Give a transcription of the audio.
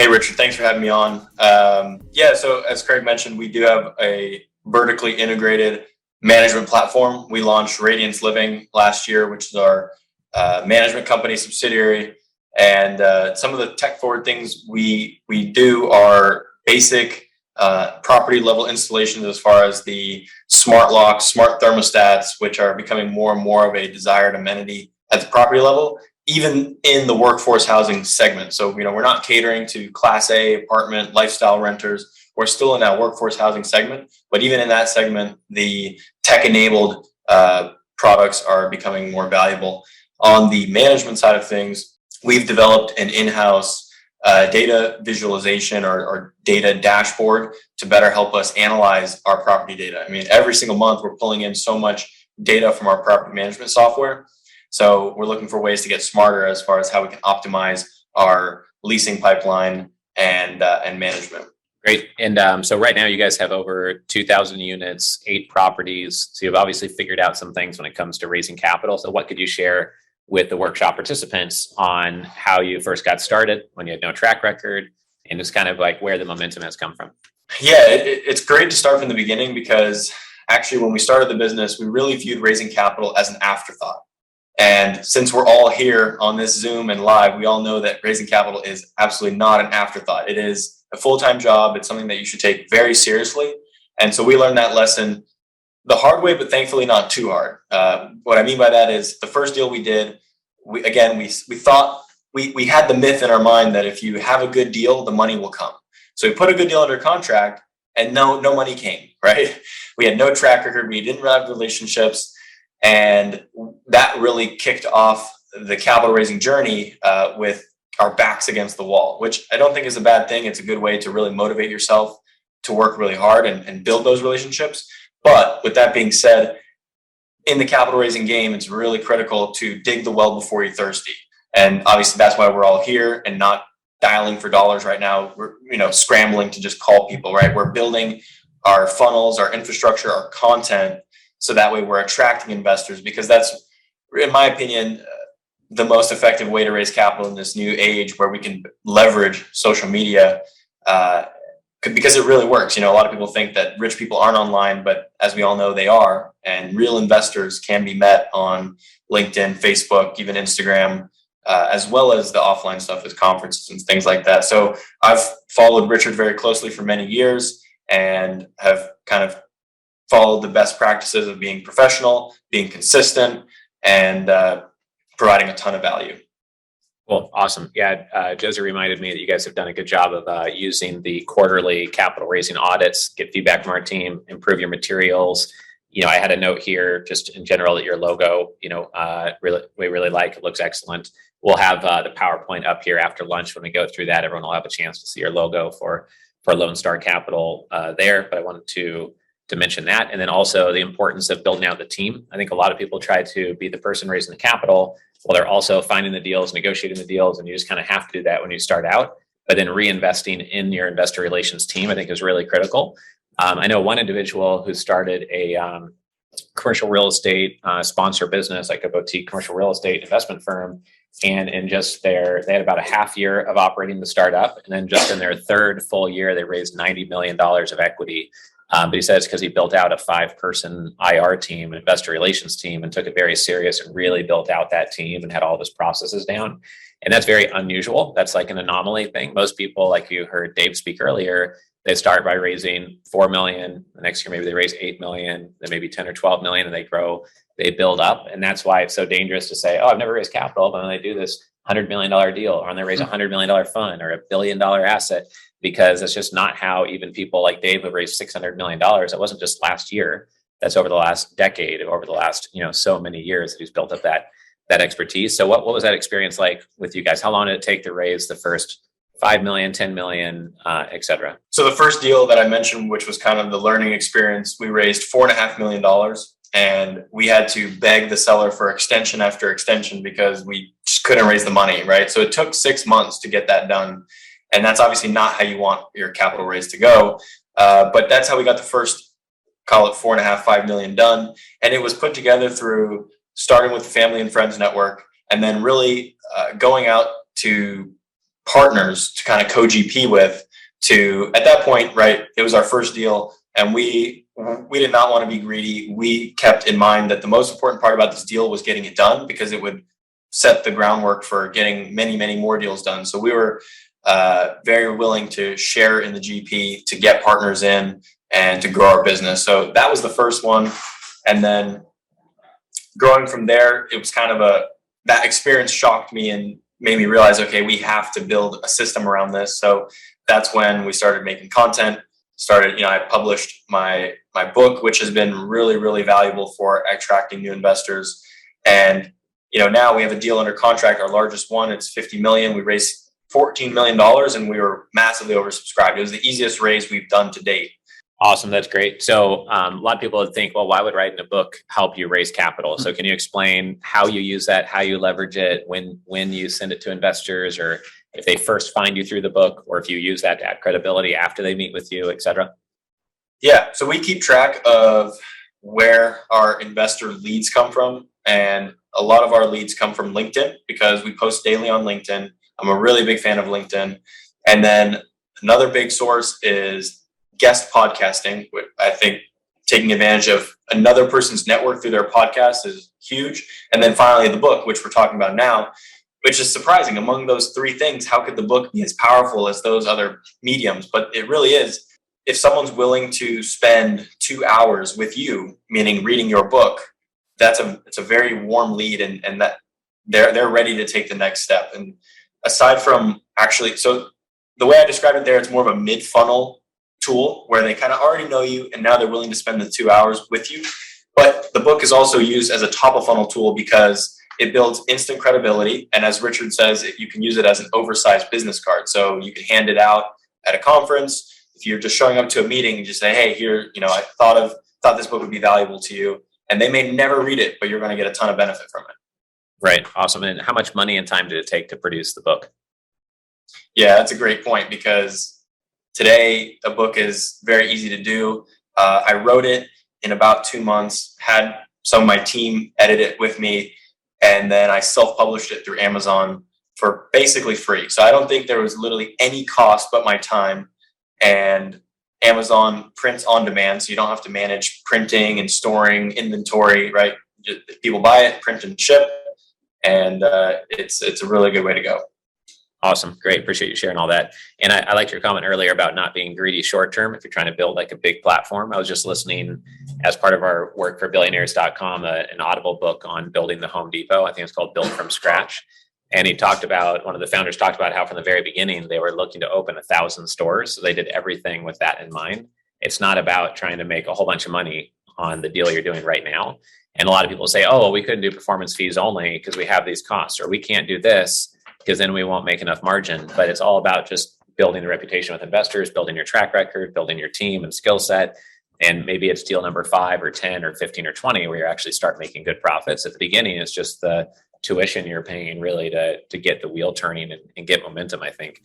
Hey, Richard, thanks for having me on. So as Craig mentioned, we do have a vertically integrated management platform. We launched Radiance Living last year, which is our management company subsidiary. And some of the tech forward things we do are basic property level installations as far as the smart locks, smart thermostats, which are becoming more and more of a desired amenity at the property level, even in the workforce housing segment. So, we're not catering to Class A apartment lifestyle renters. We're still in that workforce housing segment, but even in that segment, the tech-enabled products are becoming more valuable. On the management side of things, we've developed an in-house data visualization or data dashboard to better help us analyze our property data. I mean, every single month we're pulling in so much data from our property management software. So we're looking for ways to get smarter as far as how we can optimize our leasing pipeline and management. Great. And so right now you guys have over 2,000 units, 8 properties. So you've obviously figured out some things when it comes to raising capital. So what could you share with the workshop participants on how you first got started when you had no track record and just kind of like where the momentum has come from? Yeah, it's great to start from the beginning because actually when we started the business, we really viewed raising capital as an afterthought. And since we're all here on this Zoom and live, we all know that raising capital is absolutely not an afterthought. It is a full-time job. It's something that you should take very seriously. And so we learned that lesson the hard way, but thankfully not too hard. What I mean by that is the first deal we did, we thought we had the myth in our mind that if you have a good deal, the money will come. So we put a good deal under contract and no money came, right? We had no track record. We didn't have relationships. And that really kicked off the capital raising journey with our backs against the wall, which I don't think is a bad thing. It's a good way to really motivate yourself to work really hard and build those relationships. But with that being said, in the capital raising game, it's really critical to dig the well before you're thirsty. And obviously that's why we're all here and not dialing for dollars right now. We're, scrambling to just call people, right? We're building our funnels, our infrastructure, our content. So that way we're attracting investors, because that's, in my opinion, the most effective way to raise capital in this new age where we can leverage social media because it really works. A lot of people think that rich people aren't online, but as we all know, they are. And real investors can be met on LinkedIn, Facebook, even Instagram, as well as the offline stuff with conferences and things like that. So I've followed Richard very closely for many years and have kind of followed the best practices of being professional, being consistent, and providing a ton of value. Well, awesome. Yeah, Josie reminded me that you guys have done a good job of using the quarterly capital raising audits, get feedback from our team, improve your materials. I had a note here just in general that your logo, we really like. It looks excellent. We'll have the PowerPoint up here after lunch. When we go through that, everyone will have a chance to see your logo for Lone Star Capital there. But I wanted to mention that. And then also the importance of building out the team. I think a lot of people try to be the person raising the capital while they're also finding the deals, negotiating the deals. And you just kind of have to do that when you start out. But then reinvesting in your investor relations team, I think, is really critical. I know one individual who started a commercial real estate sponsor business, like a boutique commercial real estate investment firm. And in just they had about a half year of operating the startup. And then just in their third full year, they raised $90 million of equity. But he said it's because he built out a 5-person IR team, investor relations team, and took it very serious and really built out that team and had all of his processes down. And that's very unusual. That's like an anomaly thing. Most people, like you heard Dave speak earlier, they start by raising 4 million. The next year, maybe they raise 8 million, then maybe 10 or 12 million, and they grow, they build up. And that's why it's so dangerous to say, oh, I've never raised capital, but when they do this $100 million deal, or when they raise a $100 million fund or $1 billion asset, because that's just not how even people like Dave have raised $600 million. That wasn't just last year. That's over the last decade, over the last, so many years that he's built up that expertise. So what was that experience like with you guys? How long did it take to raise the first 5 million, 10 million, et cetera? So the first deal that I mentioned, which was kind of the learning experience, we raised $4.5 million. And we had to beg the seller for extension after extension because we just couldn't raise the money, right? So it took 6 months to get that done. And that's obviously not how you want your capital raise to go. But that's how we got the first, call it 4.5, 5 million done. And it was put together through starting with the family and friends network, and then really going out to partners to kind of co-GP with. To at that point, right, it was our first deal, and we did not want to be greedy. We kept in mind that the most important part about this deal was getting it done, because it would set the groundwork for getting many, many more deals done. So we were very willing to share in the GP, to get partners in, and to grow our business. So that was the first one. And then growing from there, it was kind of that experience shocked me and made me realize, okay, we have to build a system around this. So that's when we started making content. I published my book, which has been really, really valuable for attracting new investors. And now we have a deal under contract, our largest one. It's 50 million. We raised $14 million, and we were massively oversubscribed. It was the easiest raise we've done to date. Awesome. That's great. So a lot of people would think, well, why would writing a book help you raise capital? So can you explain how you use that, how you leverage it, when you send it to investors, or if they first find you through the book, or if you use that to add credibility after they meet with you, et cetera? Yeah. So we keep track of where our investor leads come from. And a lot of our leads come from LinkedIn, because we post daily on LinkedIn. I'm a really big fan of LinkedIn. And then another big source is guest podcasting, which I think taking advantage of another person's network through their podcast is huge. And then finally, the book, which we're talking about now, which is surprising. Among those three things, how could the book be as powerful as those other mediums? But it really is. If someone's willing to spend 2 hours with you, meaning reading your book, it's a very warm lead, and that they're ready to take the next step. And aside from so the way I described it there, it's more of a mid-funnel tool where they kind of already know you, and now they're willing to spend the 2 hours with you. But the book is also used as a top-of-funnel tool because it builds instant credibility. And as Richard says, you can use it as an oversized business card. So you can hand it out at a conference. If you're just showing up to a meeting and just say, hey, here, I thought this book would be valuable to you. And they may never read it, but you're going to get a ton of benefit from it. Right. Awesome. And how much money and time did it take to produce the book? Yeah, that's a great point, because today a book is very easy to do. I wrote it in about 2 months, had some of my team edit it with me, and then I self-published it through Amazon for basically free. So I don't think there was literally any cost but my time. And Amazon prints on demand, so you don't have to manage printing and storing inventory, right? Just, people buy it, print and ship, and it's a really good way to go. Awesome. Great. Appreciate you sharing all that. And I liked your comment earlier about not being greedy short-term if you're trying to build like a big platform. I was just listening as part of our work for billionaires.com, an Audible book on building the Home Depot. I think it's called Built from Scratch. And one of the founders talked about how from the very beginning, they were looking to open 1,000 stores. So they did everything with that in mind. It's not about trying to make a whole bunch of money on the deal you're doing right now. And a lot of people say, oh, well, we couldn't do performance fees only because we have these costs, or we can't do this because then we won't make enough margin. But it's all about just building the reputation with investors, building your track record, building your team and skill set. And maybe it's deal number 5 or 10 or 15 or 20 where you actually start making good profits. At the beginning, it's just the tuition you're paying really to get the wheel turning and get momentum, I think.